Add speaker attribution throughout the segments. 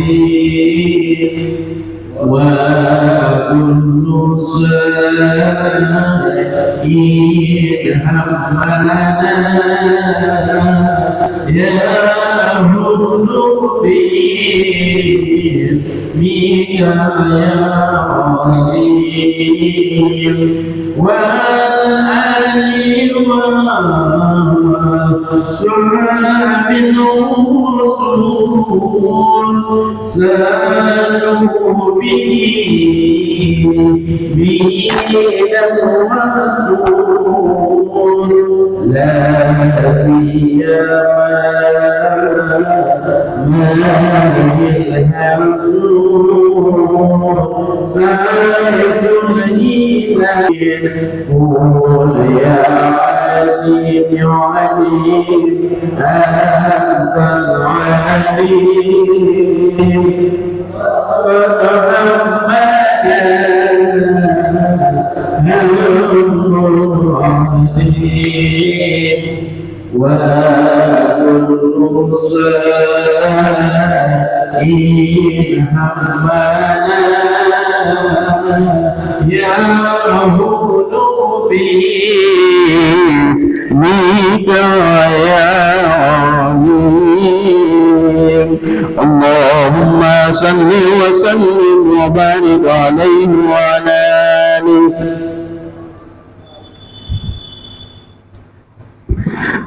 Speaker 1: العليم وكل سائل همنا يهل باسمك يا عظيم والآل والصحاب الرسول سالوا به الرسول لا سيما الهمسور سالك الإيمان قول يا عليم يا عليم أنت العليم وكل سائل همنا يهل باسمك يا عظيم اللهم صل وسلم وبارك عليه وعلى آله.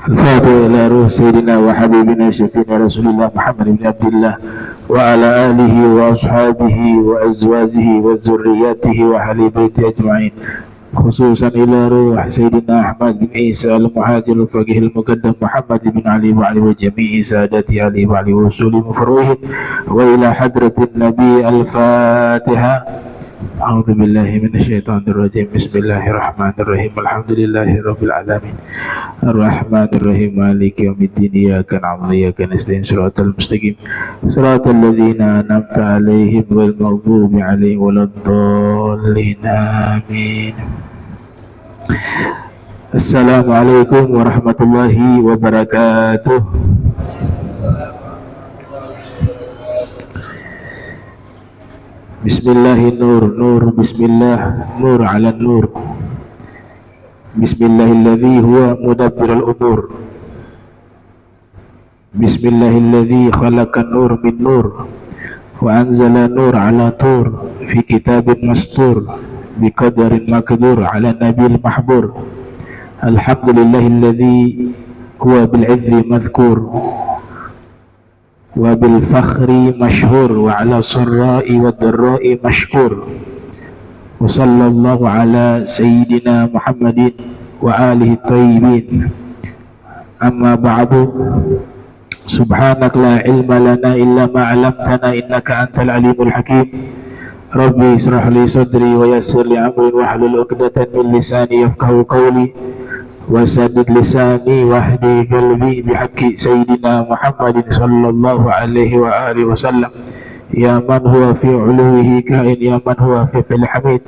Speaker 1: الفاتحة إلى روح سيدنا وحبيبنا شفينا رسول الله محمد بن عبد الله وعلى آله وأصحابه وأزواجه وذرياته وأهل بيته أجمعين، خصوصا إلى روح سيدنا أحمد بن عيسى المهاجر الفقيه المقدم محمد بن علي وعلي وجميع سادات علي وعلي وصول مفروهم، وإلى حضرة النبي. الفاتحة. أعوذ بالله من الشيطان الرجيم. بسم الله الرحمن الرحيم. الحمد لله رب العالمين الرحمن الرحيم مالك يوم الدين إياك نعبد وإياك نستعين صراط المستقيم صراط الذين أنعمت عليهم غير المغضوب عليهم ولا الضالين آمين. السلام عليكم ورحمة الله وبركاته. Bismillah nur nur bismillah nur ala nur bismillahilladzi huwa mudabbirul umur bismillahilladzi khalaqan nur min nur wa anzala nur ala tur fi kitabin mastur biqadarin maqdur ala nabil mahbur alhamdulillahilladzi huwa bil'izzi madhkur wa bil fakhri mashhur wa ala sarra'i wa darra'i mashkur wa sallallahu ala sayyidina Muhammadin wa alihi tayyibin. Amma ba'du, subhanak la ilma lana illa ma 'allamtana innaka antal alimul hakim. Rabbi israh li sadri wa yassir li amri wa hlul 'uqdatan min lisani yafqahu qawli wasadid lisani wahdi qalbi bihaqqi sayyidina Muhammadin sallallahu alaihi wa alihi wasallam. Ya man huwa fi uluhi kain, ya man huwa fi fil hamid,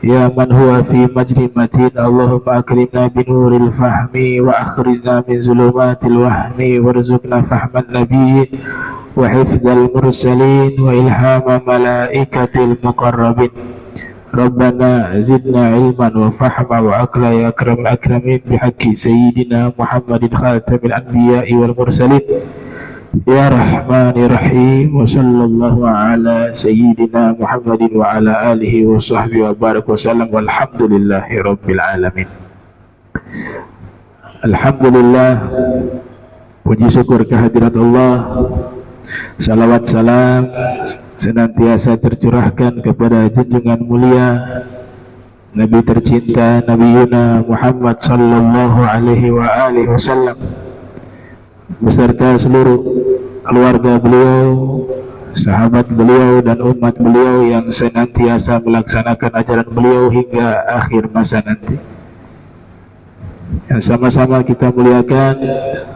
Speaker 1: ya man huwa fi majri matin. Allahumma akrimna binuril fahmi wa akhrijna min zulumatil wahmi warzuqna fahman nabiyyin wa hifdzal mursalin wa ilhama malaikatil muqarrabin. Rabbana zidna ilman wa fahma wa aqla ya akram akramin bihaqqi sayyidina Muhammadin khatamil anbiya'i wal mursalin ya rahman ya rahim. Wa sallallahu ala sayyidina Muhammadin wa ala alihi wa sahbihi wa barak wa sallam walhamdulillahi rabbil alamin. Alhamdulillah, puji syukur kehadirat Allah, salawat salam senantiasa tercurahkan kepada junjungan mulia Nabi tercinta Nabi Yuna Muhammad sallallahu alaihi wa alihi wasallam beserta seluruh keluarga beliau, sahabat beliau dan umat beliau yang senantiasa melaksanakan ajaran beliau hingga akhir masa nanti. Yang sama-sama kita muliakan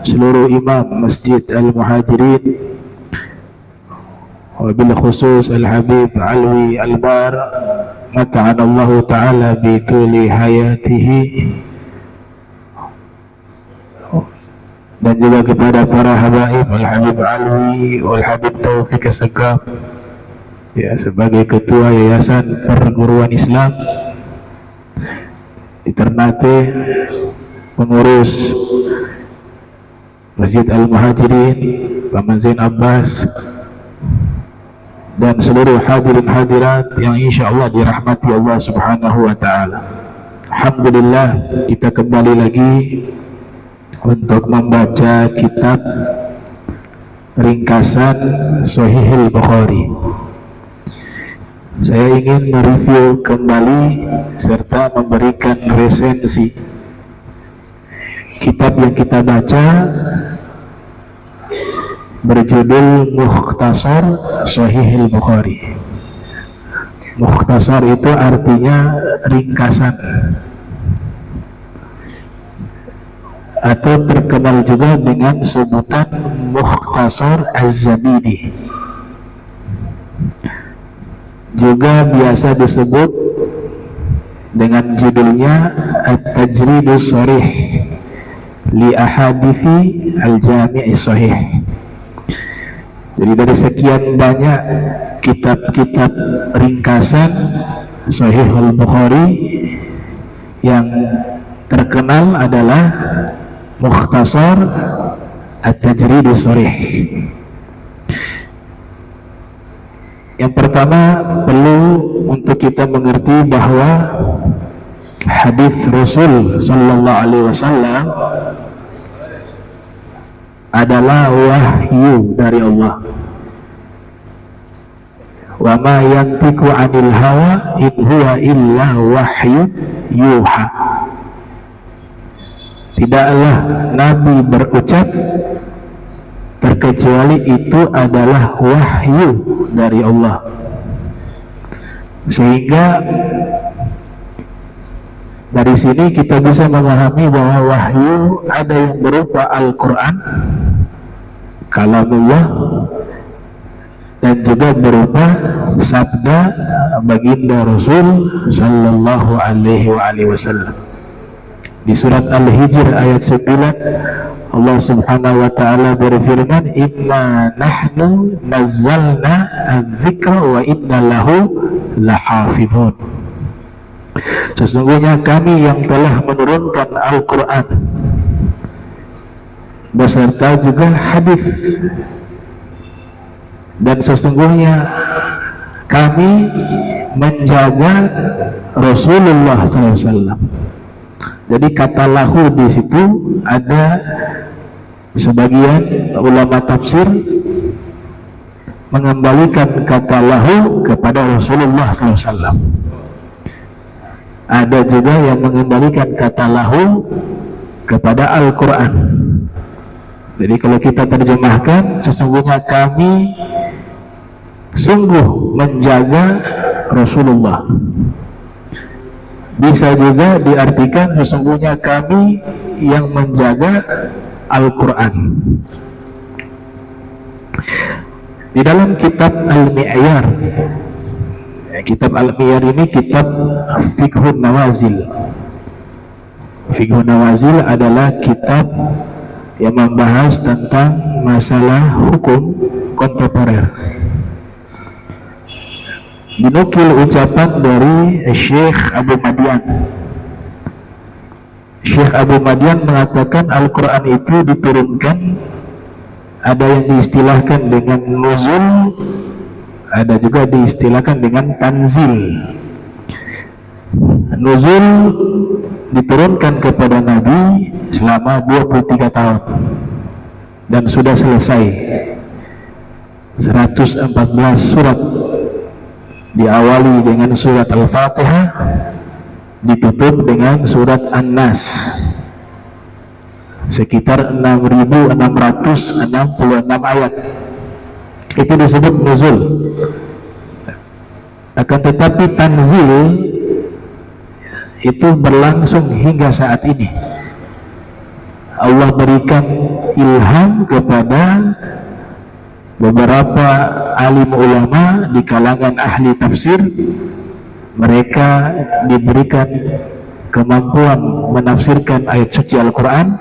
Speaker 1: seluruh imam Masjid Al-Muhajirin, wabil khusus Al-Habib Alwi Al-Bar mata'anallahu ta'ala bi tuli hayatihi dan juga kepada para habaib Al-Habib Alwi, Al-Habib Taufik Assegaf, ya, sebagai ketua Yayasan Perguruan Islam di Ternate, pengurus Masjid Al-Muhajirin Paman Zain Abbas, dan seluruh hadirin hadirat yang insya Allah dirahmati Allah Subhanahu wa Ta'ala. Alhamdulillah, kita kembali lagi untuk membaca kitab ringkasan Sahihul Bukhari. Saya ingin mereview kembali serta memberikan resensi kitab yang kita baca, berjudul Mukhtasar Sahihul Bukhari. Mukhtasar itu artinya ringkasan, atau terkenal juga dengan sebutan Mukhtasar Az-Zabidi, juga biasa disebut dengan judulnya At-Tajridus Sharih li Ahadithi Al-Jami' Sahih. Jadi dari sekian banyak kitab-kitab ringkasan Sahihul Bukhari, yang terkenal adalah Mukhtasar At-Tajridus Sharih. Yang pertama, perlu untuk kita mengerti bahwa hadis Rasul sallallahu alaihi wasallam adalah wahyu dari Allah. Wa ma yantiqu 'anil hawa in huwa illa wahyu yuha. Tidaklah Nabi berucap terkecuali itu adalah wahyu dari Allah. Sehingga dari sini kita bisa memahami bahwa wahyu ada yang berupa Al-Quran, kalamullah, dan juga berupa sabda baginda Rasul sallallahu alaihi wasallam. Di surat Al-Hijr ayat 9, Allah Subhanahu wa ta'ala berfirman, inna nahnu nazzalna adz-dzikra wa inna lahu lahafizun. Sesungguhnya kami yang telah menurunkan Al-Quran beserta juga hadis, dan sesungguhnya kami menjaga Rasulullah SAW. Jadi kata lahu di situ ada sebagian ulama tafsir mengembalikan kata lahu kepada Rasulullah SAW. Ada juga yang mengembalikan kata lahu kepada Al-Quran. Jadi kalau kita terjemahkan, sesungguhnya kami sungguh menjaga Rasulullah. Bisa juga diartikan sesungguhnya kami yang menjaga Al-Quran. Di dalam kitab Al-Mi'yar, kitab Al-Mi'yar ini kitab Fiqhun Nawazil. Fiqhun Nawazil adalah kitab yang membahas tentang masalah hukum kontemporer. Dinukil ucapan dari Syekh Abu Madian. Syekh Abu Madian mengatakan Al-Quran itu diturunkan, ada yang diistilahkan dengan nuzul, ada juga diistilahkan dengan tanzil. Nuzul diturunkan kepada Nabi selama 23 tahun dan sudah selesai 114 surat, diawali dengan surat Al-Fatihah, ditutup dengan surat An-Nas, sekitar 6.666 ayat. Itu disebut nuzul. Akan tetapi tanzil itu berlangsung hingga saat ini. Allah berikan ilham kepada beberapa alim ulama di kalangan ahli tafsir. Mereka diberikan kemampuan menafsirkan ayat suci Al-Quran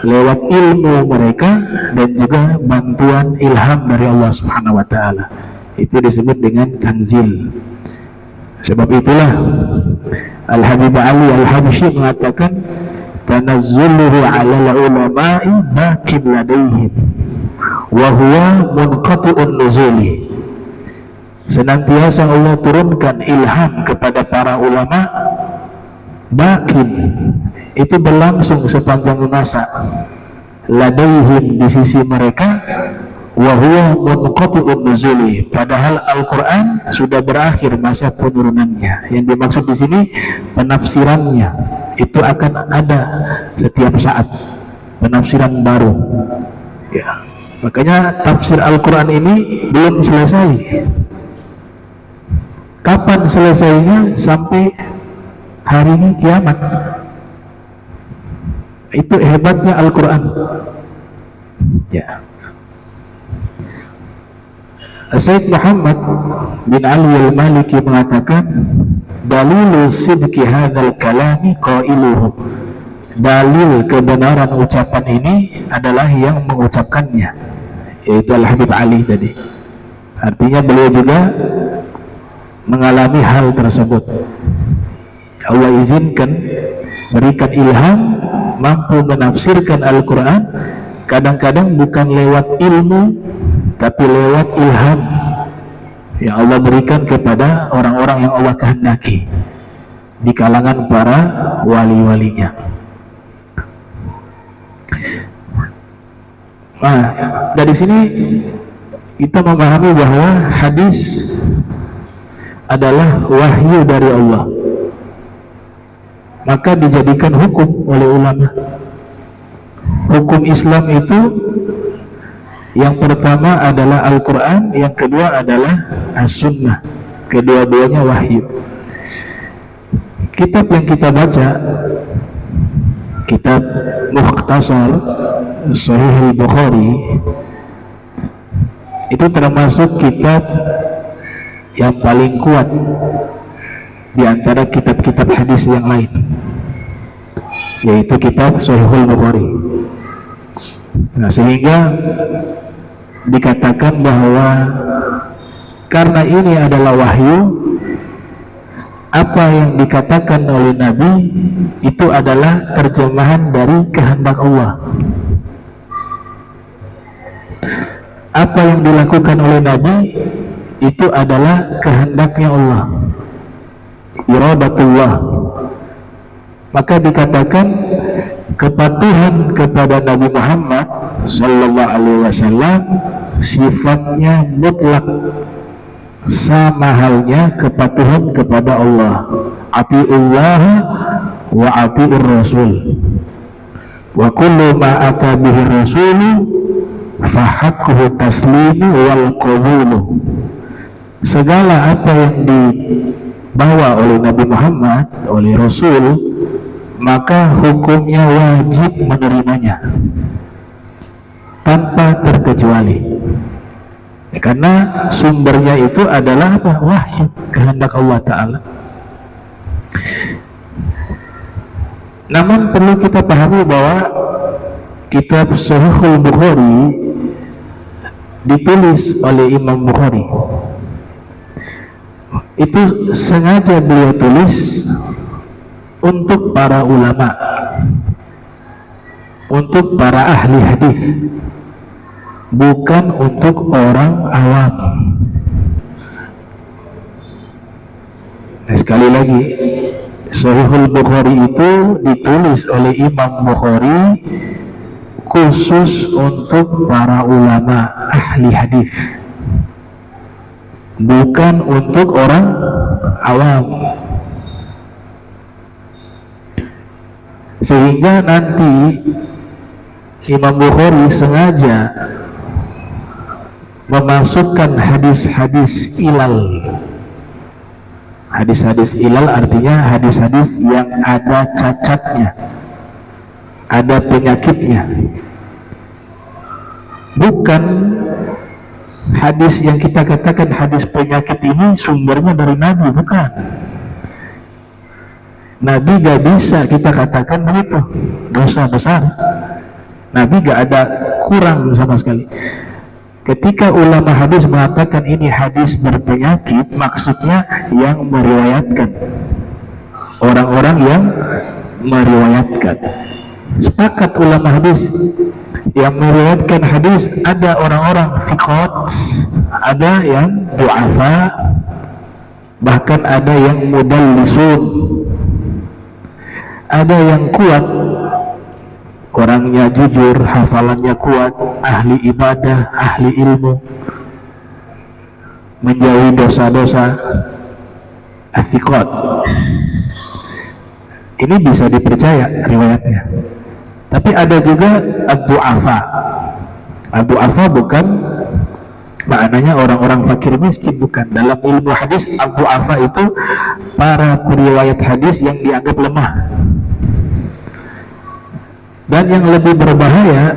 Speaker 1: lewat ilmu mereka dan juga bantuan ilham dari Allah Subhanahu wa Ta'ala. Itu disebut dengan tanzil. Sebab itulah Al-Habib Ali Al-Habsyi mengatakan, tanazzuluhu 'ala ulama'i baqib ladaihim wa huwa munqati'un nuzuli. Senantiasa Allah turunkan ilham kepada para ulama, bakin itu berlangsung sepanjang masa, ladaihim di sisi mereka, wa huwa munqati'un nuzuli, padahal Al-Quran sudah berakhir masa penurunannya. Yang dimaksud di sini penafsirannya itu akan ada setiap saat, penafsiran baru ya. Makanya tafsir Al-Quran ini belum selesai. Kapan selesainya? Sampai hari kiamat. Itu hebatnya Al-Quran ya. Sayyid Muhammad bin Ali al-Maliki mengatakan, dalilu sidqi hadzal kalami qailuhu, dalil kebenaran ucapan ini adalah yang mengucapkannya, yaitu Al-Habib Ali tadi. Artinya beliau juga mengalami hal tersebut. Allah izinkan, berikan ilham, mampu menafsirkan Al-Quran, kadang-kadang bukan lewat ilmu tapi lewat ilham yang Allah berikan kepada orang-orang yang Allah kehendaki di kalangan para wali-walinya. Nah, dari sini kita memahami bahwa hadis adalah wahyu dari Allah, maka dijadikan hukum oleh ulama. Hukum Islam itu yang pertama adalah Al-Quran, yang kedua adalah As-Sunnah, kedua-duanya wahyu. Kitab yang kita baca, kitab Mukhtasar Sahih Al-Bukhari, itu termasuk kitab yang paling kuat di antara kitab-kitab hadis yang lain, yaitu kitab Sahih Al-Bukhari. Nah, sehingga dikatakan bahwa karena ini adalah wahyu, apa yang dikatakan oleh Nabi itu adalah terjemahan dari kehendak Allah. Apa yang dilakukan oleh Nabi itu adalah kehendaknya Allah, iradatullah. Maka dikatakan kepatuhan kepada Nabi Muhammad sallallahu alaihi wasallam sifatnya mutlak, sama halnya kepatuhan kepada Allah. Atiullah wa atiur rasul, wa kullu ma ata bihi rasul fa haqquhu taslimu wal qabulu. Segala apa yang dibawa oleh Nabi Muhammad, oleh Rasul, maka hukumnya wajib menerimanya tanpa terkecuali, karena sumbernya itu adalah apa? Wahyu, kehendak Allah Ta'ala. Namun perlu kita pahami bahwa kitab Sahih Bukhari ditulis oleh Imam Bukhari. Itu sengaja beliau tulis untuk para ulama, untuk para ahli hadis, bukan untuk orang awam. Nah, sekali lagi, Sahihul Bukhari itu ditulis oleh Imam Bukhari khusus untuk para ulama ahli hadis, bukan untuk orang awam. Sehingga nanti Imam Bukhari sengaja memasukkan hadis-hadis ilal. Hadis-hadis ilal artinya hadis-hadis yang ada cacatnya, ada penyakitnya. Bukan hadis yang kita katakan hadis penyakit ini sumbernya dari Nabi, bukan. Nabi gak bisa kita katakan begitu, dosa besar. Nabi gak ada kurang sama sekali. Ketika ulama hadis mengatakan ini hadis berpenyakit, maksudnya yang meriwayatkan, orang-orang yang meriwayatkan. Sepakat ulama hadis, yang meriwayatkan hadis ada orang-orang thiqat, ada yang du'afa, bahkan ada yang mudallisun, ada yang kuat, orangnya jujur, hafalannya kuat, ahli ibadah, ahli ilmu, menjauhi dosa-dosa, thiqat. Ini bisa dipercaya riwayatnya. Tapi ada juga ad-du'afa. Ad-du'afa bukan maknanya orang-orang fakir miskin, bukan. Dalam ilmu hadis, ad-du'afa itu para periwayat hadis yang dianggap lemah. Dan yang lebih berbahaya,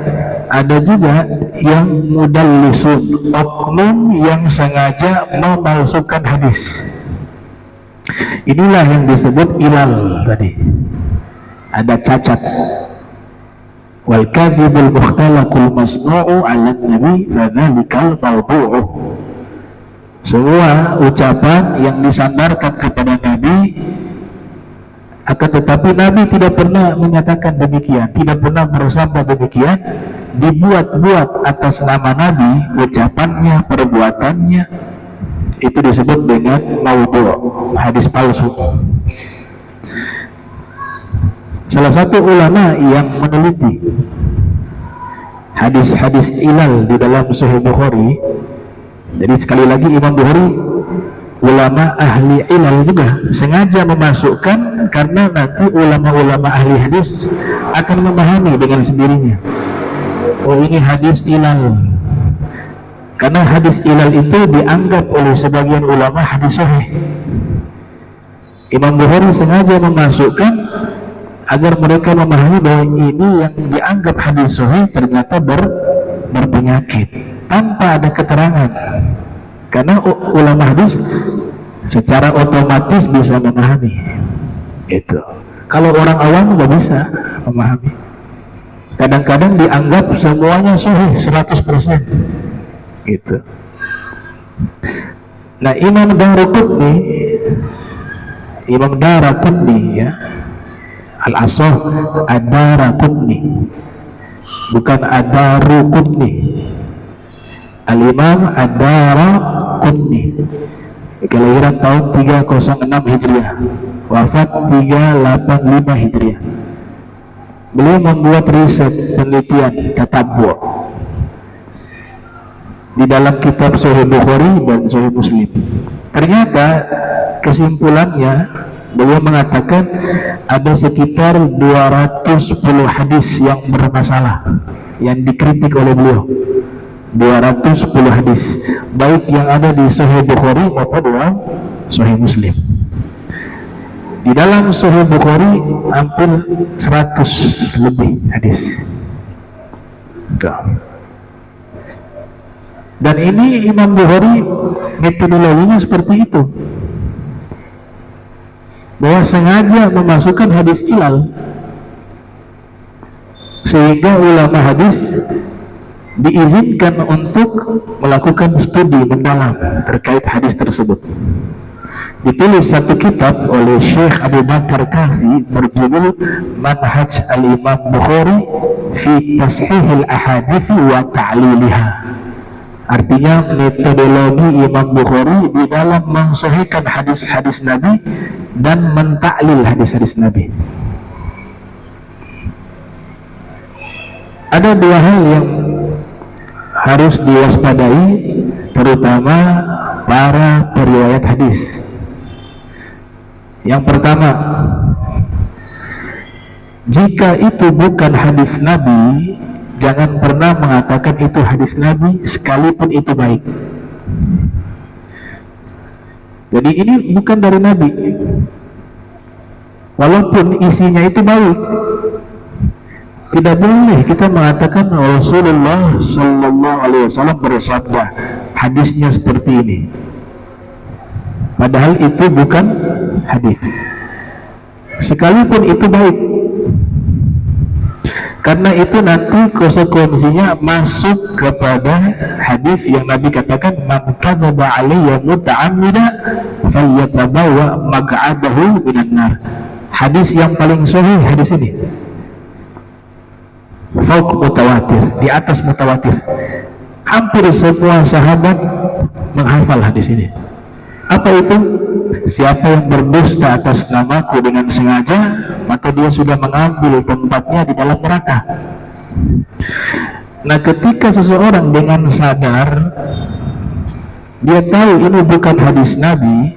Speaker 1: ada juga yang mudallisun, oknum yang sengaja memalsukan hadis. Inilah yang disebut ilal tadi, ada cacat. Wal kadhibul mukhtalaqul masnu'u 'ala nabi fadzalikal mawdu'u. Semua ucapan yang disandarkan kepada Nabi, akan tetapi Nabi tidak pernah menyatakan demikian, tidak pernah bersabda demikian, dibuat-buat atas nama Nabi, ucapannya, perbuatannya, itu disebut dengan maudhu', hadis palsu. Salah satu ulama yang meneliti hadis-hadis ilal di dalam Sahih Bukhari, jadi sekali lagi Imam Bukhari ulama ahli ilal juga, sengaja memasukkan karena nanti ulama-ulama ahli hadis akan memahami dengan sendirinya, oh ini hadis ilal, karena hadis ilal itu dianggap oleh sebagian ulama hadis sahih. Imam Bukhari sengaja memasukkan agar mereka memahami bahwa ini yang dianggap hadis sahih ternyata berpenyakit tanpa ada keterangan, karena ulama hadis secara otomatis bisa memahami itu. Kalau orang awam nggak bisa memahami. Kadang-kadang dianggap semuanya sahih 100% gitu. Nah, Imam Daraqutni ya, Al-Asah Ad-Daraqutni, bukan Ad-Daruqutni. Al-Imam Ad-Daraqutni, kelahiran tahun 306 Hijriah, wafat 385 Hijriah. Beliau membuat riset penelitian tatabbu' di dalam kitab Sahih Bukhari dan Sahih Muslim. Ternyata kesimpulannya, beliau mengatakan ada sekitar 210 hadis yang bermasalah yang dikritik oleh beliau. 210 hadis, baik yang ada di Sahih Bukhari maupun dalam Sahih Muslim. Di dalam Sahih Bukhari hampir 100 lebih hadis. Dan ini Imam Bukhari metodologinya seperti itu, bahwa sengaja memasukkan hadis ilal sehingga ulama hadis diizinkan untuk melakukan studi mendalam terkait hadis tersebut. Ditulis satu kitab oleh Syekh Abu Bakar Kafi berjudul Manhaj al-Imam Bukhari fi Tashihil Ahadithi wa Ta'liliha. Artinya metodologi Imam Bukhari di dalam mensahihkan hadis-hadis Nabi dan mentaklil hadis-hadis Nabi. Ada dua hal yang harus diwaspadai, terutama para periwayat hadis. Yang pertama, jika itu bukan hadis Nabi, jangan pernah mengatakan itu hadis Nabi sekalipun itu baik. Jadi ini bukan dari Nabi, walaupun isinya itu baik. Tidak boleh kita mengatakan Rasulullah Sallallahu Alaihi Wasallam bersabda, hadisnya seperti ini, padahal itu bukan hadis. sekalipun itu baik, karena itu nanti konsekuensinya masuk kepada hadis yang Nabi katakan, man kadzaba alayya muta'ammida falyatabawwa maq'adahu minan nar. Hadis yang paling sahih hadis ini, fauq mutawatir, di atas mutawatir. Hampir semua sahabat menghafal hadis ini. Apa itu? Siapa yang berdusta atas namaku dengan sengaja, maka dia sudah mengambil tempatnya di dalam neraka. Nah, ketika seseorang dengan sadar dia tahu ini bukan hadis Nabi,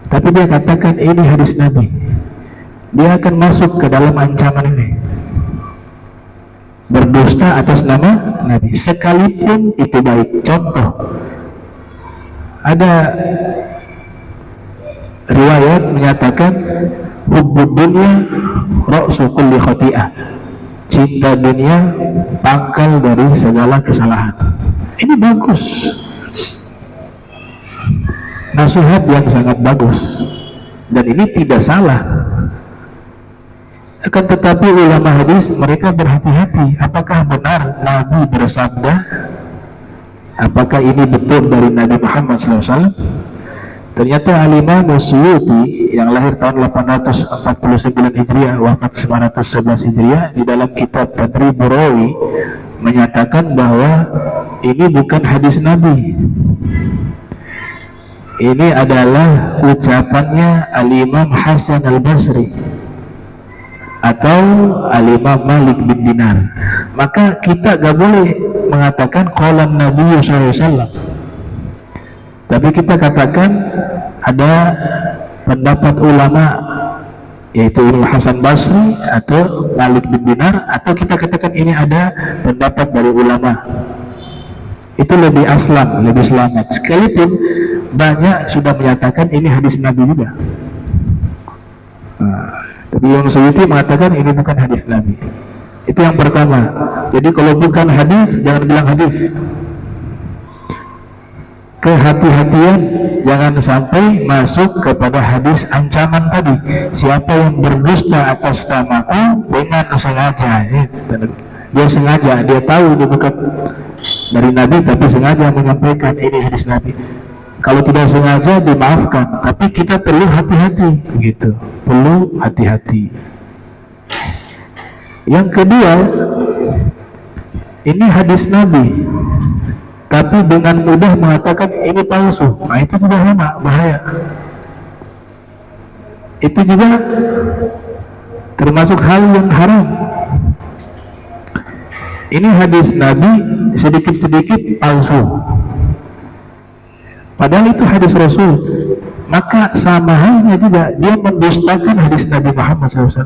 Speaker 1: tapi dia katakan ini hadis Nabi, dia akan masuk ke dalam ancaman ini, berdusta atas nama Nabi, sekalipun itu baik. Contoh, ada riwayat menyatakan hubbud dunya ra'su kulli khati'ah, cinta dunia pangkal dari segala kesalahan. Ini bagus, nasihat yang sangat bagus, dan ini tidak salah. Akan tetapi ulama hadis mereka berhati-hati, apakah benar Nabi bersabda, apakah ini betul dari Nabi Muhammad SAW? Ternyata Al-Imam Suyuti yang lahir tahun 849 Hijriah, wafat 911 Hijriah, di dalam kitab Tadribur Rawi menyatakan bahwa ini bukan hadis Nabi. Ini adalah ucapannya Al-Imam Hasan Al-Basri atau Al-Imam Malik bin Dinar. Maka kita gak boleh mengatakan qala Nabi SAW, tapi kita katakan ada pendapat ulama, yaitu Imam Hasan Basri atau Malik bin Dinar, atau kita katakan ini ada pendapat dari ulama. Itu lebih aslam, lebih selamat, sekalipun banyak sudah menyatakan ini hadis Nabi juga. Tapi Imam Suyuti mengatakan ini bukan hadis Nabi. Itu yang pertama. Jadi kalau bukan hadis, jangan bilang hadis. Kehati-hatian, jangan sampai masuk kepada hadis ancaman tadi. Siapa yang berdusta atas namaku dengan sengaja, dia sengaja, dia tahu ini bukan dari Nabi, tapi sengaja menyampaikan ini hadis Nabi. Kalau tidak sengaja dimaafkan, tapi kita perlu hati-hati, gitu. Perlu hati-hati. Yang kedua, ini hadis Nabi, tapi dengan mudah mengatakan ini palsu. Nah, itu juga sama, bahaya. Itu juga termasuk hal yang haram. Ini hadis Nabi sedikit-sedikit palsu, padahal itu hadis Rasul. Maka sama halnya juga dia mendustakan hadis Nabi Muhammad SAW.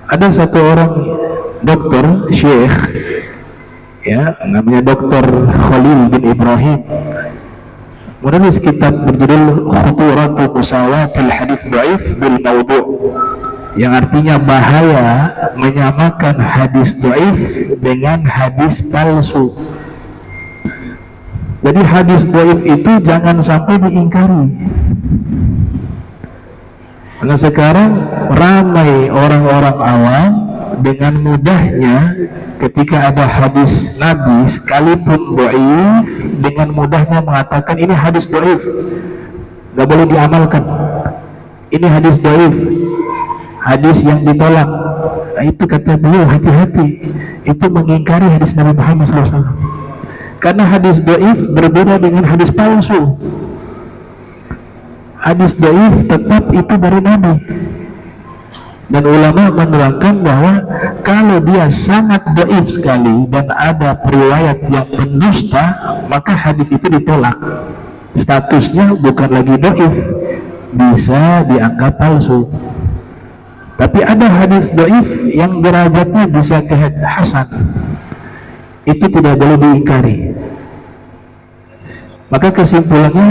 Speaker 1: Ada satu orang dokter, syekh, ya, namanya Dr. Khalil bin Ibrahim, menulis kitab berjudul Khuturatu Musawatil Hadits Dhaif bil Mawdu', yang artinya bahaya menyamakan hadis dhaif dengan hadis palsu. Jadi hadis dhaif itu jangan sampai diingkari. Karena sekarang ramai orang-orang awam dengan mudahnya ketika ada hadis Nabi sekalipun dhaif, dengan mudahnya mengatakan ini hadis dhaif, gak boleh diamalkan, ini hadis dhaif, hadis yang ditolak. Nah, itu kata beliau, hati-hati, itu mengingkari hadis Nabi Muhammad SAW. Karena hadis dhaif berbeda dengan hadis palsu. Hadis dhaif tetap itu dari Nabi. Dan ulama menerangkan bahwa kalau dia sangat dhaif sekali dan ada periwayat yang pendusta, maka hadis itu ditolak. Statusnya bukan lagi dhaif, bisa dianggap palsu. Tapi ada hadis dhaif yang derajatnya bisa ke hasan, itu tidak boleh diingkari. Maka kesimpulannya,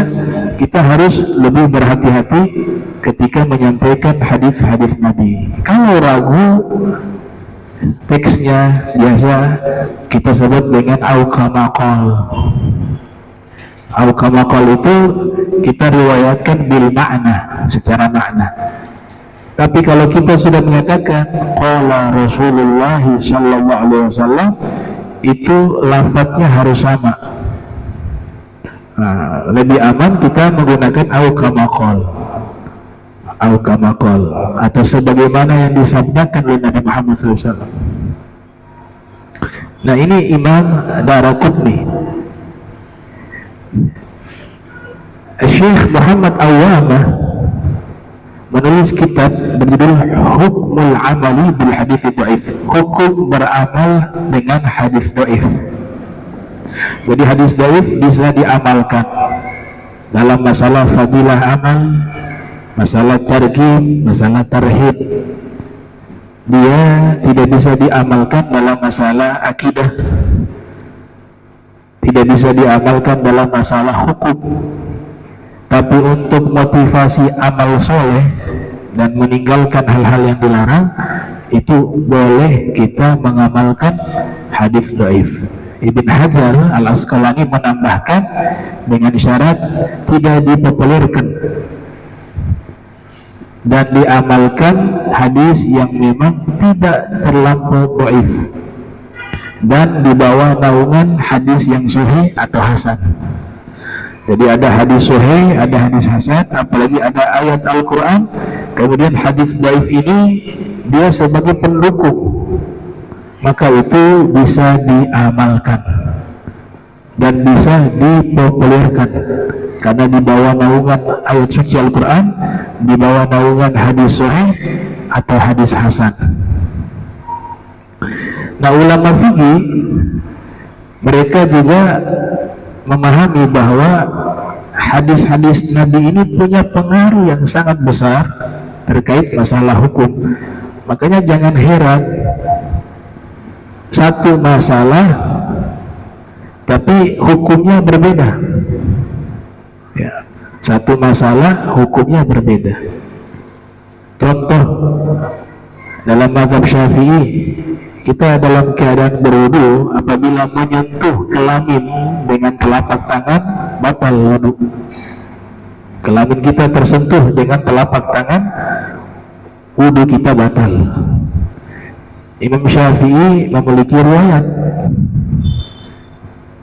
Speaker 1: kita harus lebih berhati-hati ketika menyampaikan hadis-hadis Nabi. Kalau ragu, teksnya biasa kita sebut dengan auqamaqal. Auqamaqal itu kita riwayatkan bil makna, secara makna. Tapi kalau kita sudah menyatakan qala Rasulullah sallallahu alaihi wasallam, itu lafadznya harus sama. Nah, lebih aman kita menggunakan au kama qol atau sebagaimana yang disabdakan oleh Nabi Muhammad SAW. Nah, ini Imam Daraqutni. Syekh Muhammad Awwamah menulis kitab berjudul Hukmul Amali bil Hadits Dhaif, hukum beramal dengan hadis dhaif. Jadi hadis dhaif bisa diamalkan dalam masalah fadilah amal, masalah targhib, masalah tarhib. Dia tidak bisa diamalkan dalam masalah akidah, tidak bisa diamalkan dalam masalah hukum. Tapi untuk motivasi amal soleh dan meninggalkan hal-hal yang dilarang, itu boleh kita mengamalkan hadis dhaif. Ibn Hajar Al-Asqalani menambahkan dengan syarat tidak dipopulerkan dan diamalkan hadis yang memang tidak terlampau dhaif dan di bawah naungan hadis yang sahih atau hasan. Jadi ada hadis sahih, ada hadis hasan, apalagi ada ayat Al-Quran. Kemudian hadis dhaif ini dia sebagai pendukung, maka itu bisa diamalkan dan bisa dipopulerkan karena di bawah naungan ayat suci Al-Quran, di bawah naungan hadis sahih atau hadis hasan. Nah, ulama fikih mereka juga memahami bahwa hadis-hadis Nabi ini punya pengaruh yang sangat besar terkait masalah hukum. Makanya jangan heran satu masalah tapi hukumnya berbeda. Ya, satu masalah hukumnya berbeda. Contoh, dalam mazhab Syafi'i, kita dalam keadaan berwudu apabila menyentuh kelamin dengan telapak tangan batal wudu. Kelamin kita tersentuh dengan telapak tangan, wudu kita batal. Imam Syafi'i memiliki riwayat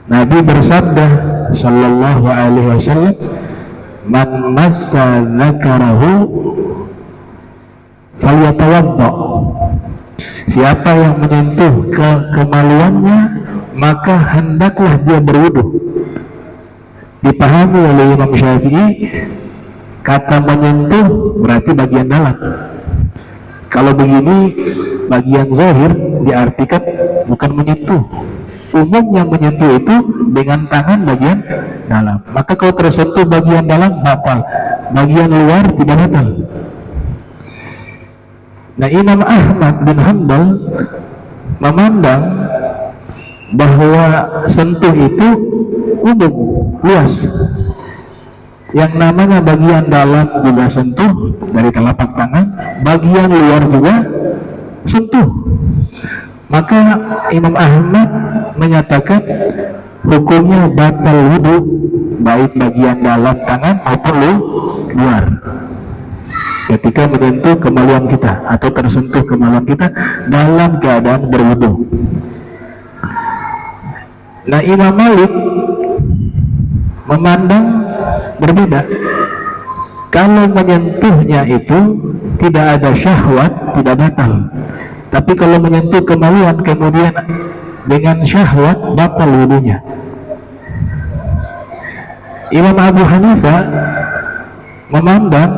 Speaker 1: Nabi bersabda sallallahu alaihi wasallam, man massa dzakarahu falyatawadda. Siapa yang menyentuh kemaluannya, maka hendaklah dia berwudu. Dipahami oleh Imam Syafi'i, kata menyentuh berarti bagian dalam. Kalau begini, bagian zahir diartikan bukan menyentuh. Umumnya menyentuh itu dengan tangan bagian dalam. Maka kalau tersentuh bagian dalam batal, bagian luar tidak batal. Nah, Imam Ahmad bin Hanbal memandang bahwa sentuh itu umum, luas. Yang namanya bagian dalam juga sentuh dari telapak tangan, bagian luar juga sentuh. Maka Imam Ahmad menyatakan hukumnya batal wudu baik bagian dalam tangan maupun luar ketika menyentuh kemaluan kita atau tersentuh kemaluan kita dalam keadaan berwudu. Nah, Imam Malik memandang berbeda. Kalau menyentuhnya itu tidak ada syahwat, tidak batal. Tapi kalau menyentuh kemaluan kemudian dengan syahwat, batal wudunya. Imam Abu Hanifah memandang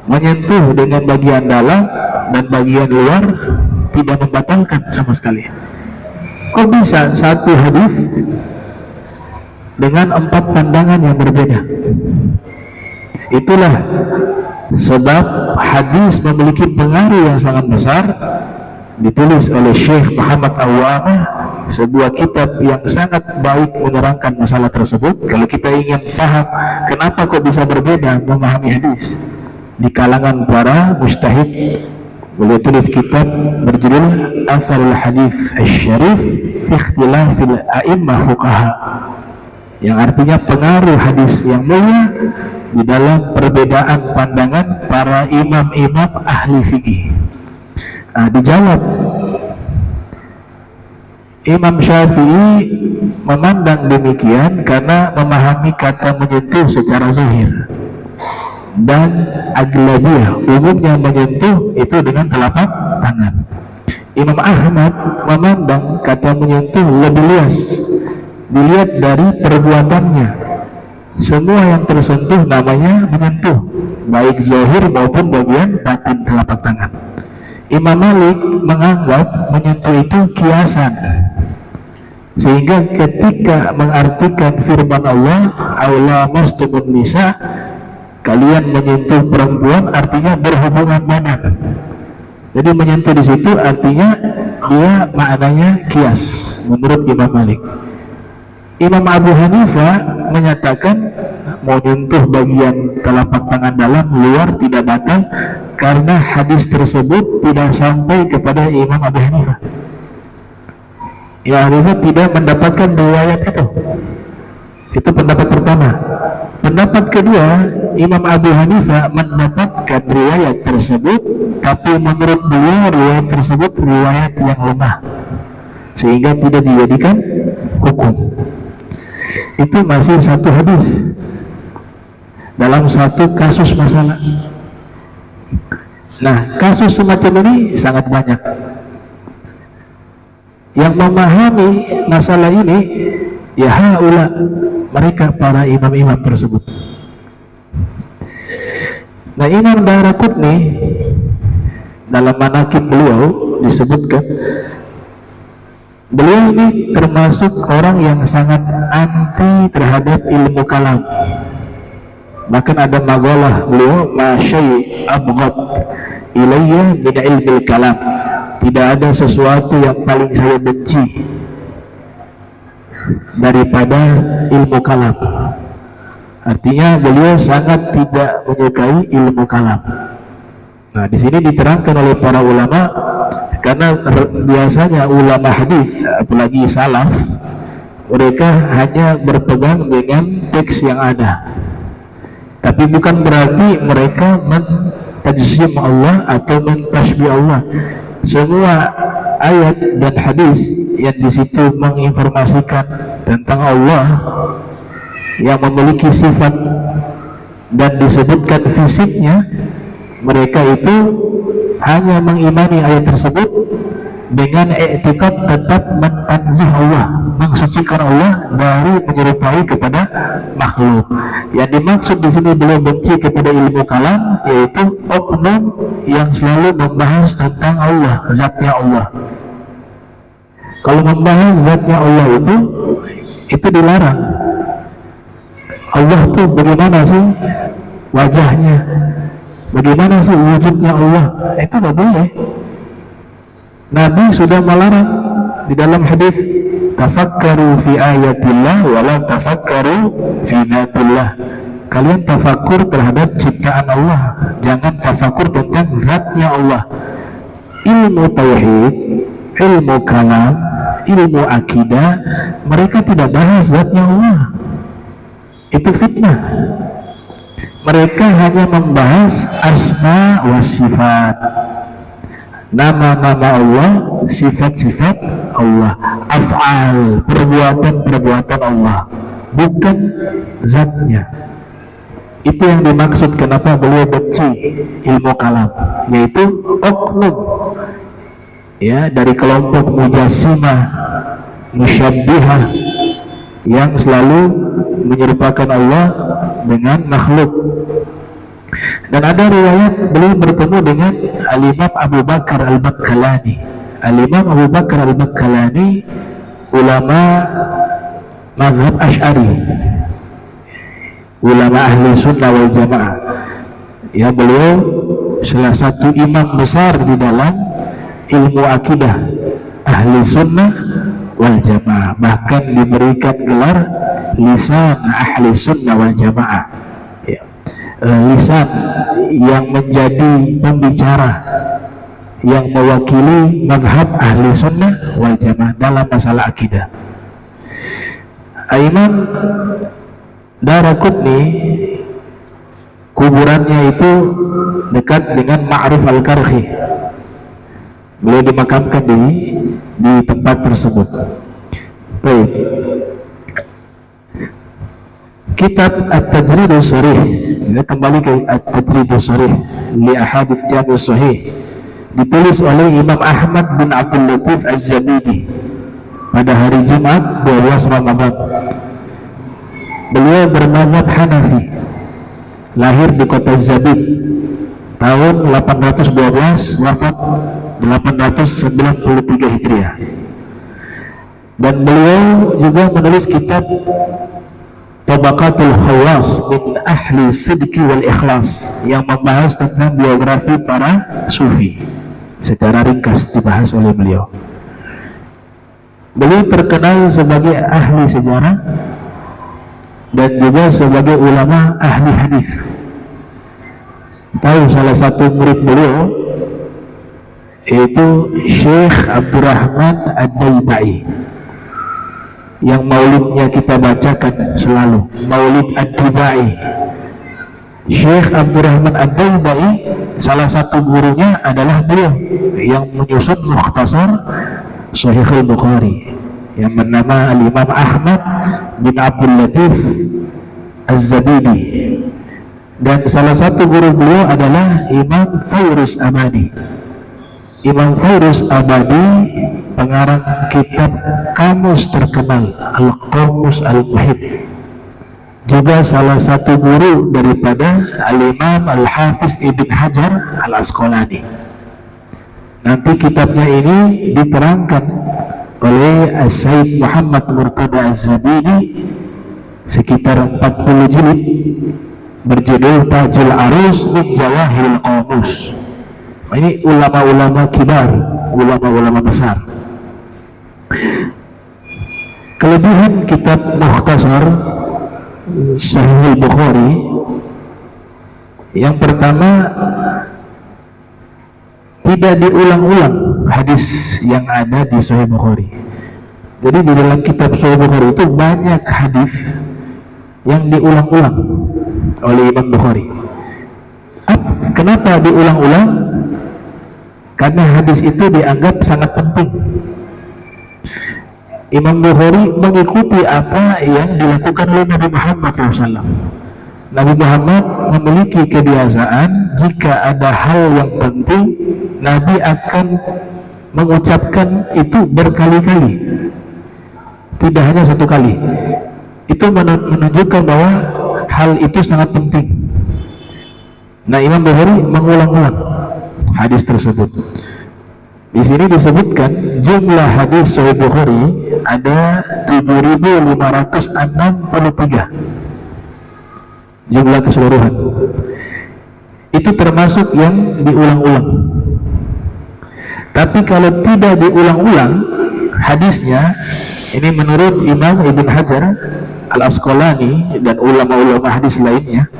Speaker 1: menyentuh dengan bagian dalam dan bagian luar tidak membatalkan sama sekali. Kok bisa satu hadis dengan 4 pandangan yang berbeda? Itulah sebab hadis memiliki pengaruh yang sangat besar. Ditulis oleh Syekh Muhammad Awwamah, sebuah kitab yang sangat baik menerangkan masalah tersebut. Kalau kita ingin paham kenapa kok bisa berbeda memahami hadis di kalangan para mujtahid, beliau tulis kitab berjudul Atharul Hadits Asy-Syarif fi Ikhtilafil A'immah Fuqaha, yang artinya pengaruh hadis yang mulia di dalam perbedaan pandangan para imam-imam ahli fikih. Nah, dijawab, Imam Syafi'i memandang demikian karena memahami kata menyentuh secara zahir, dan aglabiyah umumnya menyentuh itu dengan telapak tangan. Imam Ahmad memandang kata menyentuh lebih luas, dilihat dari perbuatannya. Semua yang tersentuh namanya menyentuh, baik zahir maupun bagian batin telapak tangan. Imam Malik menganggap menyentuh itu kiasan, sehingga ketika mengartikan firman Allah aula mastumun nisa, kalian menyentuh perempuan, artinya berhubungan badan. Jadi menyentuh di situ artinya dia maknanya kias menurut Imam Malik. Imam Abu Hanifah menyatakan mau nyentuh bagian telapak tangan dalam luar tidak batal karena hadis tersebut tidak sampai kepada Imam Abu Hanifah. Imam Abu Hanifah tidak mendapatkan riwayat itu. Itu pendapat pertama. Pendapat kedua, Imam Abu Hanifah mendapatkan riwayat tersebut, tapi menurut beliau riwayat tersebut riwayat yang lemah, sehingga tidak dijadikan hukum. Itu masih satu hadis dalam satu kasus masalah. Nah, kasus semacam ini sangat banyak. Yang memahami masalah ini ya haula, mereka para imam-imam tersebut. Nah, Imam Daraqutni dalam manaqib beliau disebutkan beliau ini termasuk orang yang sangat anti terhadap ilmu kalam. Bahkan ada maqalah beliau, masyai abghad ilayya min ilmil kalam, tidak ada sesuatu yang paling saya benci daripada ilmu kalam. Artinya beliau sangat tidak menyukai ilmu kalam. Nah, di sini diterangkan oleh para ulama, karena biasanya ulama hadis apalagi salaf mereka hanya berpegang dengan teks yang ada, tapi bukan berarti mereka mentajsim Allah atau mentasbih Allah. Semua ayat dan hadis yang di situ menginformasikan tentang Allah yang memiliki sifat dan disebutkan fisiknya, mereka itu hanya mengimani ayat tersebut dengan i'tikad tetap mentanzih Allah, mensucikan Allah dari menyerupai kepada makhluk. Yang dimaksud di sini beliau benci kepada ilmu kalam yaitu oknum yang selalu membahas tentang Allah, zatnya Allah. Kalau membahas zatnya Allah itu dilarang. Allah itu bagaimana sih wajahnya, bagaimana sih wujudnya Allah, itu tidak boleh. Nabi sudah melarang di dalam hadis, tafakkaru fi ayatillah wala tafakkaru fi dzatillah. Kalian tafakur terhadap ciptaan Allah, jangan tafakur tentang zatnya Allah. Ilmu tauhid, ilmu kalam, ilmu akidah, mereka tidak bahas zatnya Allah. Itu fitnah. Mereka hanya membahas asma wa sifat, nama-nama Allah, sifat-sifat Allah, af'al, perbuatan-perbuatan Allah, bukan zatnya. Itu yang dimaksud kenapa beliau benci ilmu kalam, yaitu oknum ya dari kelompok mujassimah, musyabbihah yang selalu menyerupakan Allah dengan makhluk. Dan ada riwayat beliau bertemu dengan Al-Imam Abu Bakar Al-Bakkalani. Al-Imam Abu Bakar Al-Bakkalani ulama mazhab Asy'ari, ulama ahli sunnah wal jamaah. Ya, beliau salah satu imam besar di dalam ilmu akidah ahli sunnah wal jamaah, bahkan diberikan gelar lisan ahli sunnah wal jamaah ya. Lisan yang menjadi pembicara yang mewakili mazhab ahli sunnah wal jamaah dalam masalah akidah. Imam Daraqutni kuburannya itu dekat dengan Ma'ruf Al-Karhi. Beliau dimakamkan di tempat tersebut. Baik. Kitab At-Tajridus Sharih, kita kembali ke At-Tajridus Sharih li Ahadits Jami' Shahih, ditulis oleh Imam Ahmad bin Abdul Latif Az-Zabidi pada hari Jumat 12 Ramadan. Beliau bermadzhab Hanafi, lahir di kota Zabid tahun 812, wafat 893 Hijriah. Dan beliau juga menulis kitab Tabaqatul Khawas min Ahli Sidqi wal Ikhlas, yang membahas tentang biografi para sufi. Secara ringkas dibahas oleh beliau. Beliau terkenal sebagai ahli sejarah dan juga sebagai ulama ahli hadis. Tahu salah satu murid beliau yaitu Syekh Abdurrahman Ad-Daibai, yang maulidnya kita bacakan selalu, Maulid Ad-Dubai. Syekh Abdurrahman Ad-Daibai, salah satu gurunya adalah beliau yang menyusun mukhtasar Sahih Al-Bukhari yang bernama Al-Imam Ahmad bin Abdul Latif Az-Zabidi. Dan salah satu guru beliau adalah Imam Fairuz Abadi. Imam Fairuz Abadi pengarang kitab kamus terkenal Al-Qamus Al-Muhit, juga salah satu guru daripada Al-Imam Al-Hafiz Ibn Hajar Al-Asqalani. Nanti kitabnya ini diterangkan oleh As-Sayyid Muhammad Murtada Az-Zabidi, sekitar 40 jilid, berjudul Tajul Arus min Jawahiril Qamus. Ini ulama-ulama kibar, ulama-ulama besar. Kelebihan kitab Mukhtasar Sahih Bukhari, yang pertama, tidak diulang-ulang hadis yang ada di Sahih Bukhari. Jadi di dalam kitab Sahih Bukhari itu banyak hadis yang diulang-ulang oleh Imam Bukhari. Kenapa diulang-ulang? Karena hadis itu dianggap sangat penting. Imam Bukhari mengikuti apa yang dilakukan oleh Nabi Muhammad SAW. Nabi Muhammad memiliki kebiasaan jika ada hal yang penting, Nabi akan mengucapkan itu berkali-kali, tidak hanya satu kali. Itu menunjukkan bahwa hal itu sangat penting. Nah, Imam Bukhari mengulang-ulang hadis tersebut. Di sini disebutkan jumlah hadis Sahih Bukhari ada 7.563 jumlah keseluruhan. Itu termasuk yang diulang-ulang. Tapi kalau tidak diulang-ulang hadisnya, ini menurut Imam Ibn Hajar Al-Asqalani dan ulama-ulama hadis lainnya,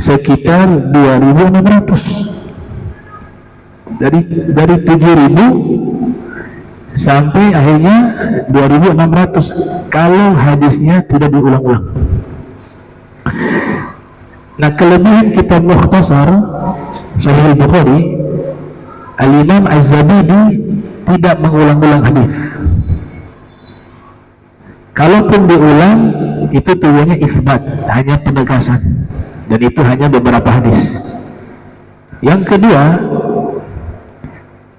Speaker 1: sekitar 2.600. Dari 7.000 sampai akhirnya 2.600 kalau hadisnya tidak diulang-ulang. Nah, kelebihan kitab Mukhtasar Sahih Bukhari, Al-Imam Az-Zabidi tidak mengulang-ulang hadis. Kalaupun diulang, itu tujuannya isbat, hanya penegasan, dan itu hanya beberapa hadis. Yang kedua,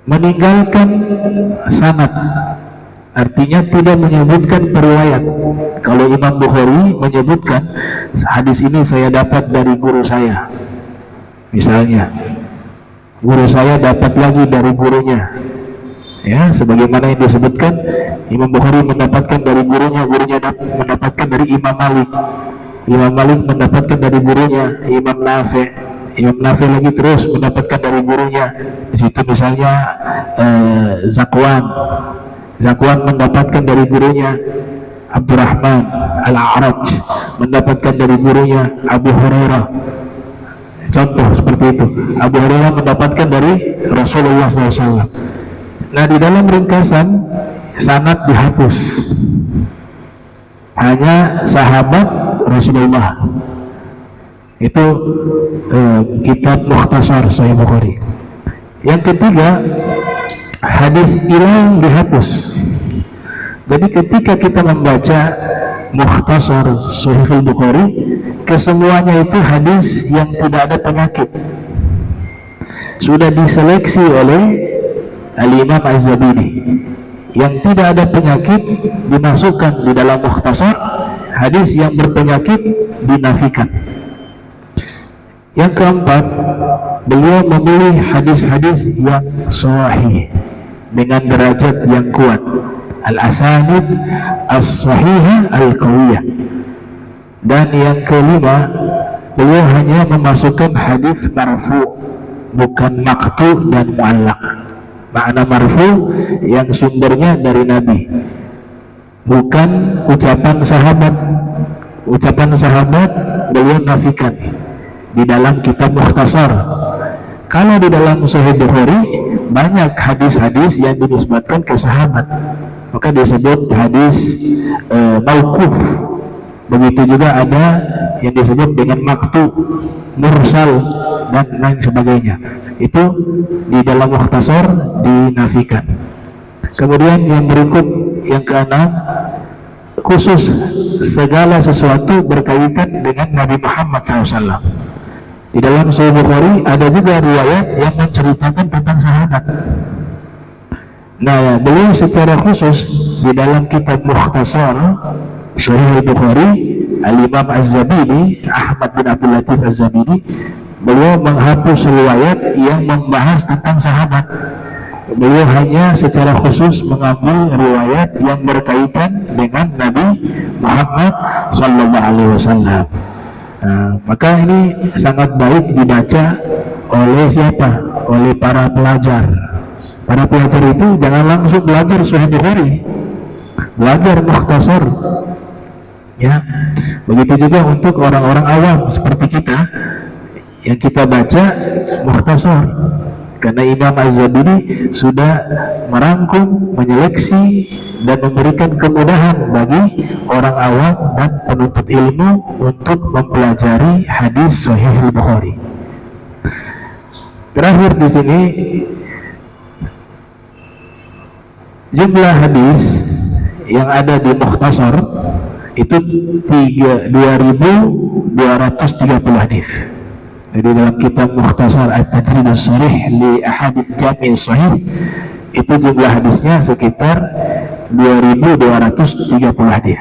Speaker 1: meninggalkan sanad, artinya tidak menyebutkan periwayat. Kalau Imam Bukhari menyebutkan hadis ini saya dapat dari guru saya, misalnya guru saya dapat lagi dari gurunya, ya, sebagaimana yang disebutkan Imam Bukhari mendapatkan dari gurunya, gurunya mendapatkan dari Imam Malik, Imam Malik mendapatkan dari gurunya Imam Nafi', Imam Nafi' lagi terus mendapatkan dari gurunya. Di situ misalnya Zakwan mendapatkan dari gurunya Abdurrahman Al-A'raj, mendapatkan dari gurunya Abu Hurairah. Contoh seperti itu. Abu Hurairah mendapatkan dari Rasulullah SAW. Nah, di dalam ringkasan sanad dihapus, hanya sahabat Rasulullah. Itu kitab Mukhtasar Sahih Bukhari. Yang ketiga, hadis hilang dihapus. Jadi ketika kita membaca Mukhtasar Sahih Bukhari, kesemuanya itu hadis yang tidak ada penyakit, sudah diseleksi oleh Al-Imam Az-Zabidi. Yang tidak ada penyakit dimasukkan di dalam Mukhtasar, hadis yang berpenyakit dinafikan. Yang keempat, beliau memilih hadis-hadis yang sahih dengan derajat yang kuat, al-asanid as-sahihah al-qawiyah. Dan yang kelima, beliau hanya memasukkan hadis marfu, bukan maqtu dan mu'allaq. Makna marfu yang sumbernya dari Nabi, bukan ucapan sahabat. Ucapan sahabat beliau nafikan di dalam kitab Mukhtasar. Kalau di dalam Sahih Bukhari banyak hadis-hadis yang dinisbatkan ke sahabat, maka disebut hadis mauquf. Begitu juga ada yang disebut dengan maqtu, mursal, dan lain sebagainya. Itu di dalam Mukhtasar dinafikan. Kemudian yang berikut, yang keenam, khusus segala sesuatu berkaitan dengan Nabi Muhammad SAW. Di dalam Sahih Bukhari ada juga riwayat yang menceritakan tentang sahabat. Nah, beliau secara khusus di dalam kitab Mukhtasar Sahih Bukhari, Al-Imam Az-Zabidi, Ahmad bin Abdul Latif Az-Zabidi, beliau menghapus riwayat yang membahas tentang sahabat. Beliau hanya secara khusus mengambil riwayat yang berkaitan dengan Nabi Muhammad SAW. Nah, maka ini sangat baik dibaca oleh siapa? Oleh para pelajar. Para pelajar itu jangan langsung belajar Sahih Bukhari, belajar Mukhtasar. Ya, begitu juga untuk orang-orang awam seperti kita, yang kita baca Mukhtasar, karena Imam Az-Zabidi sudah merangkum, menyeleksi, dan memberikan kemudahan bagi orang awam dan penuntut ilmu untuk mempelajari hadis Sahih Bukhari. Terakhir di sini, jumlah hadis yang ada di Mukhtasar itu 2.230 hadis. Jadi dalam kitab Mukhtasar At-Tajrid As-Sharih li Ahadits Jami' Sahih, itu jumlah hadisnya sekitar 2.230 hadis.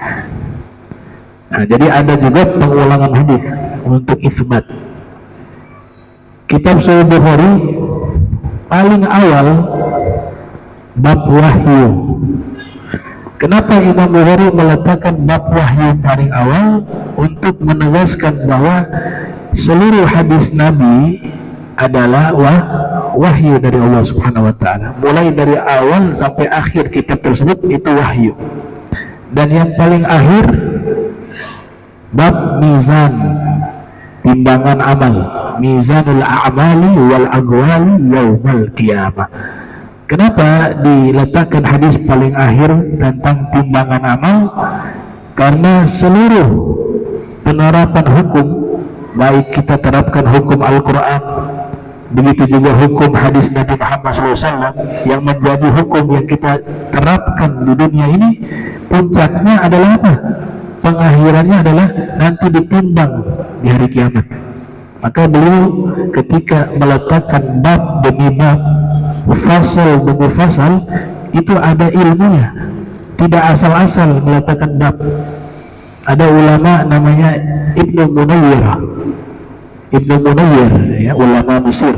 Speaker 1: Nah, jadi ada juga pengulangan hadis untuk itsbat. Kitab Sahih Bukhari paling awal bab wahyu. Kenapa Imam Bukhari meletakkan bab wahyu paling awal? Untuk menegaskan bahwa seluruh hadis Nabi adalah wahyu dari Allah Subhanahu wa Ta'ala. Mulai dari awal sampai akhir kitab tersebut itu wahyu. Dan yang paling akhir bab mizan, timbangan amal, mizanul a'mali wal aqwali yaumal qiyamah. Kenapa diletakkan hadis paling akhir tentang timbangan amal? Karena seluruh penerapan hukum, baik kita terapkan hukum Al-Quran, begitu juga hukum hadis Nabi Muhammad SAW, yang menjadi hukum yang kita terapkan di dunia ini, puncaknya adalah apa? Pengakhirannya adalah nanti ditimbang di hari kiamat. Maka beliau ketika meletakkan bab demi bab, fasal demi fasal, itu ada ilmunya, tidak asal-asal meletakkan bab. Ada ulama namanya Ibnu Munayyir, ya, ulama Mesir,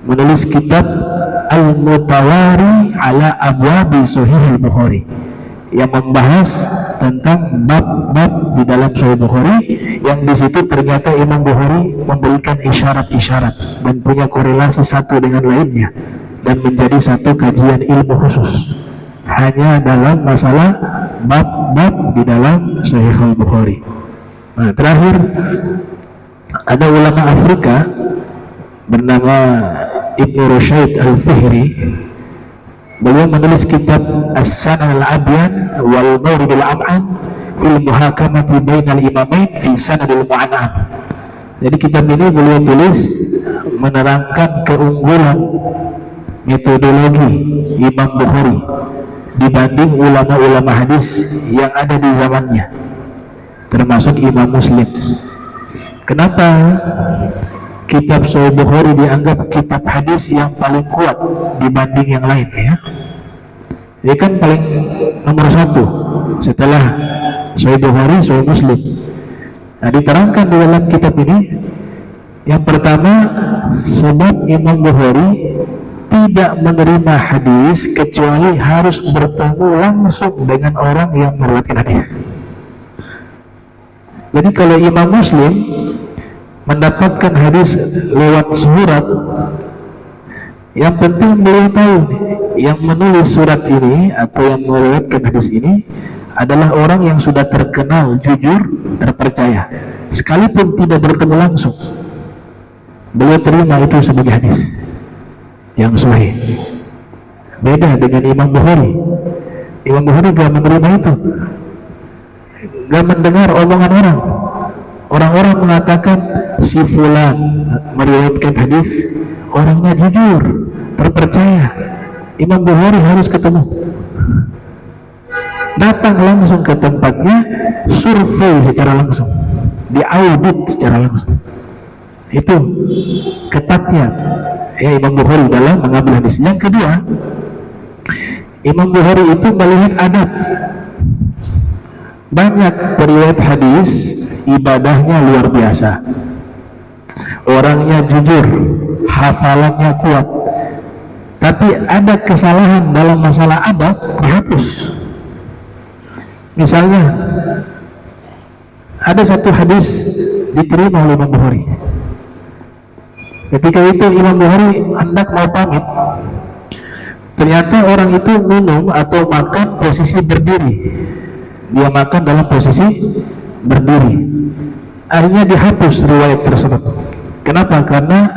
Speaker 1: menulis kitab Al-Mutawari ala Abwabi Sahih Bukhari, yang membahas tentang bab-bab di dalam Sahih Bukhari, yang di situ ternyata Imam Bukhari memberikan isyarat-isyarat dan punya korelasi satu dengan lainnya, dan menjadi satu kajian ilmu khusus hanya dalam masalah bab-bab di dalam Sahih Bukhari. Nah, terakhir ada ulama Afrika bernama Ibnu Rushayd Al-Fihri. Beliau menulis kitab As-Sana Al-Abyan wal Mawrid Al-Am'an fil Muhakamati Bainal Imamain fi Sanadil Mu'an'an. Jadi kitab ini beliau tulis menerangkan keunggulan metodologi Imam Bukhari dibanding ulama-ulama hadis yang ada di zamannya, termasuk Imam Muslim. Kenapa kitab Sahih Bukhari dianggap kitab hadis yang paling kuat dibanding yang lain ya? Ini kan paling nomor satu setelah Sahih Bukhari, Sahih Muslim. Nah, diterangkan di dalam kitab ini, yang pertama, sebab Imam Bukhari tidak menerima hadis kecuali harus bertemu langsung dengan orang yang meriwayatkan hadis. Jadi kalau Imam Muslim mendapatkan hadis lewat surat, yang penting beliau tahu yang menulis surat ini atau yang meriwayatkan hadis ini adalah orang yang sudah terkenal, jujur, terpercaya. Sekalipun tidak bertemu langsung, beliau terima itu sebagai hadis yang sahih. Beda dengan Imam Bukhari. Imam Bukhari gak menerima itu, gak mendengar omongan orang. Orang-orang mengatakan si fulan meriwayatkan hadis, orangnya jujur, terpercaya. Imam Bukhari harus ketemu, datang langsung ke tempatnya, survei secara langsung, diaudit secara langsung. Itu ketatnya ya Imam Bukhari dalam mengambil hadis. Yang kedua, Imam Bukhari itu melihat adab. Banyak periwayat hadis ibadahnya luar biasa, orangnya jujur, hafalannya kuat, tapi ada kesalahan dalam masalah adab, dihapus. Misalnya ada satu hadis diterima oleh Imam Bukhari. Ketika itu Imam Bukhari hendak mau pamit, ternyata orang itu minum atau makan posisi berdiri. Dia makan dalam posisi berdiri. Akhirnya dihapus riwayat tersebut. Kenapa? Karena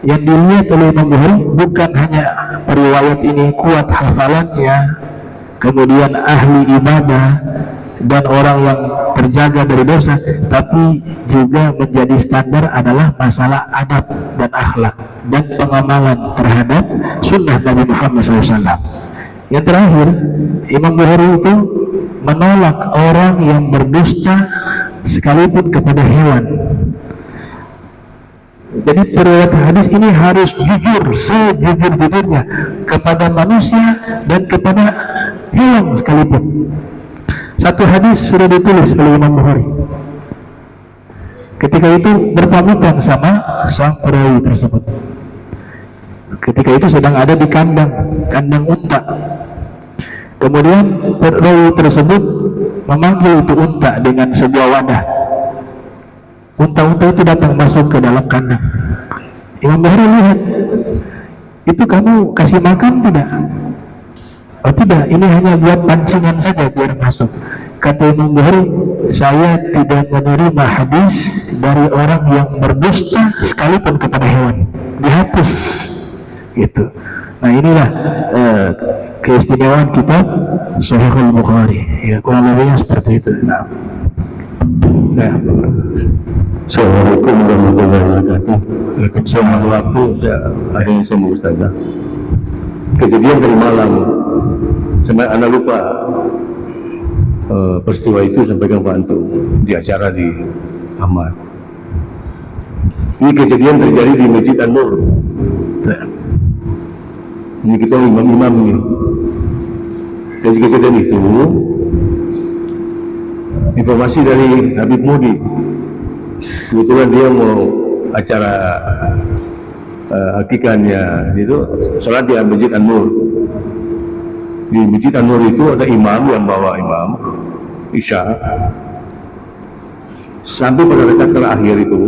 Speaker 1: yang dilihat oleh Imam Bukhari bukan hanya periwayat ini kuat hafalannya, kemudian ahli ibadah dan orang yang terjaga dari dosa, tapi juga menjadi standar adalah masalah adab dan akhlak dan pengamalan terhadap sunnah Nabi Muhammad SAW. Yang terakhir, Imam Bukhari itu menolak orang yang berdusta sekalipun kepada hewan. Jadi periwayat hadis ini harus jujur, sejujur-jujurnya kepada manusia dan kepada hewan sekalipun. Satu hadis sudah ditulis oleh Imam Bukhari. Ketika itu berpamitan sama sang perawi tersebut. Ketika itu sedang ada di kandang unta. Kemudian perawi tersebut memanggil itu unta dengan sebuah wadah. Unta-unta itu datang masuk ke dalam kandang. Imam Bukhari lihat, itu kamu kasih makan tidak? Oh tidak, ini hanya buat pancingan saja biar masuk. Kata Imam Bukhari, saya tidak menerima hadis dari orang yang berdusta sekalipun kepada hewan. Dihapus gitu. Nah inilah keistimewaan kitab Sahih Bukhari. Ya, kurang lebihnya seperti itu. Nah,
Speaker 2: Assalamualaikum warahmatullahi wabarakatuh.
Speaker 1: Waalaikumsalam warahmatullahi
Speaker 2: Akhirnya saya mau Ustazah. Kejadian tadi malam, saya anak lupa peristiwa itu sampaikan Pak Antum di acara di Ahmad. Ini kejadian terjadi di Masjid An-Nur. Ini kita imam-imam ini. Kejadian itu informasi dari Habib Mudi. Kebetulan dia mau acara hakikatnya itu sholat di Masjid An-Nur. Di Masjid An-Nur itu ada imam yang bawa imam Isya. Sampai pada rakaat terakhir itu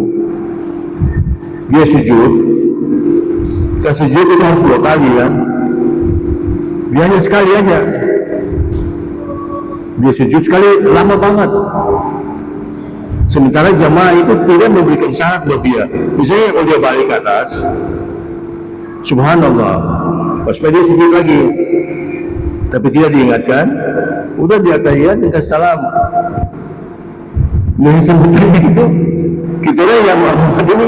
Speaker 2: dia sujud. Kan sujud itu harus 2 kali kan. Dia hanya sekali aja. Dia sujud sekali lama banget. Sementara jamaah itu tidak memberikan syarat buat dia. Misalnya kalau dia balik ke atas, subhanallah, pas dia sujud lagi, tapi tidak diingatkan, udah dia tahiyat dengan salam. Nah sebenarnya itu Kita yang Muhammad ini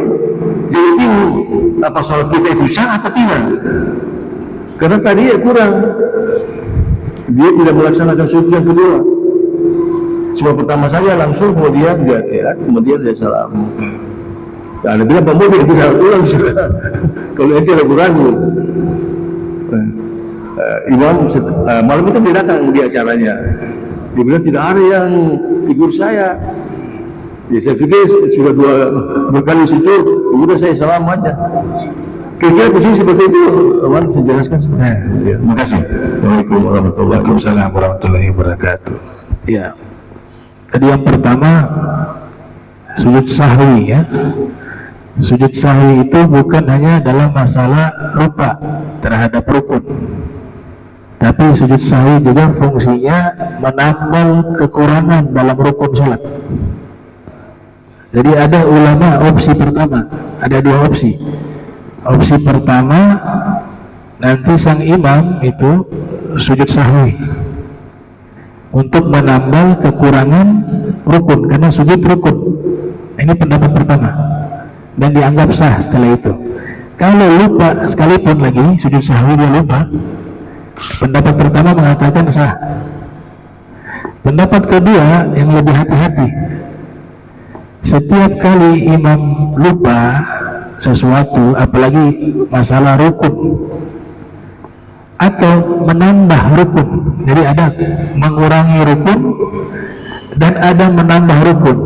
Speaker 2: jadi bingung apa sholat kita itu sah atau tidak, karena tadi ya kurang, dia tidak melaksanakan sujud yang kedua. Cuma pertama saja langsung, kemudian dia salam. Ada bilang pemuda itu salah ulang sudah. Kalau itu ragu-ragu. Imam malam itu dia datang di acaranya. Dia bilang tidak ada yang figur saya. Ya, saya pikir sudah dua kali sujud, kemudian saya salam aja. Kira-kira posisi seperti itu, Wan, saya jelaskan sebenarnya. Ya, terima kasih. Assalamualaikum
Speaker 1: warahmatullahi wabarakatuh. Ya, tadi yang pertama sujud sahwi ya. Sujud sahwi itu bukan hanya dalam masalah lupa terhadap rukun, tapi sujud sahwi juga fungsinya menambal kekurangan dalam rukun sholat. Jadi ada ulama opsi pertama, ada dua opsi. Opsi pertama, nanti sang imam itu sujud sahwi untuk menambal kekurangan rukun, karena sujud rukun. Ini pendapat pertama dan dianggap sah setelah itu. Kalau lupa sekalipun lagi sujud sahwi dia lupa, pendapat pertama mengatakan sah. Pendapat kedua yang lebih hati-hati, setiap kali imam lupa sesuatu, apalagi masalah rukun atau menambah rukun, jadi ada mengurangi rukun dan ada menambah rukun,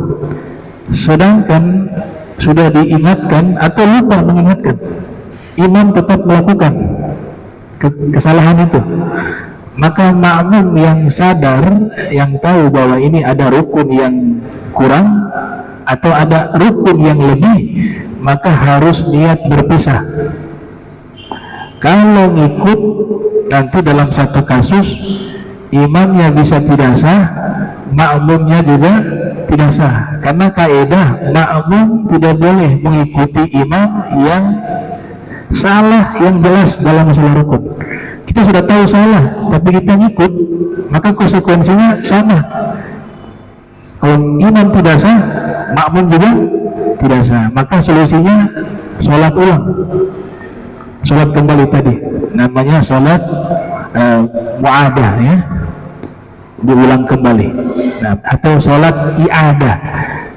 Speaker 1: sedangkan sudah diingatkan atau lupa mengingatkan, imam tetap melakukan kesalahan itu, maka makmum yang sadar, yang tahu bahwa ini ada rukun yang kurang atau ada rukun yang lebih, maka harus niat berpisah. Kalau ngikut, nanti dalam satu kasus imamnya bisa tidak sah, makmumnya juga tidak sah, karena kaidah makmum tidak boleh mengikuti imam yang salah yang jelas dalam masalah rukun. Kita sudah tahu salah tapi kita ngikut, maka konsekuensinya sama. Kalau imam tidak sah, makmum juga tidak sah, maka solusinya sholat ulang, sholat kembali tadi, namanya sholat mu'adah ya, diulang kembali. Nah, atau sholat i'adah,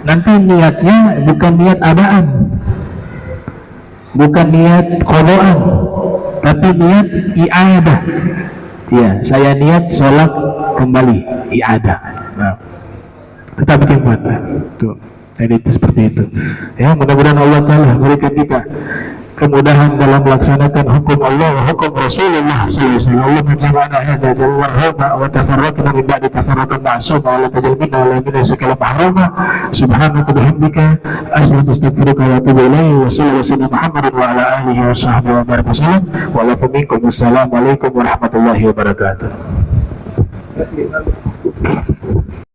Speaker 1: nanti niatnya bukan niat adaan, bukan niat qadaan, tapi niat i'adah. Ya, saya niat sholat kembali i'adah. Nah, kita bikin buat tuh. Jadi itu seperti itu. Ya, mudah-mudahan Allah Ta'ala berikan kita kemudahan dalam melaksanakan hukum Allah, hukum Rasulullah SAW. Allah menjawabana hadza jalla wa tafarraqna min ba'di tafarraqan ma'sum wa la tajal minna wa la minna sakala mahrama subhanaka bihamdika astaghfiruka wa atubu ilayhi wa sallallahu alaihi Muhammadin wa ala alihi wa sahbihi wa baraka wasallam wa lafu minkum. Wassalamu alaikum warahmatullahi wabarakatuh.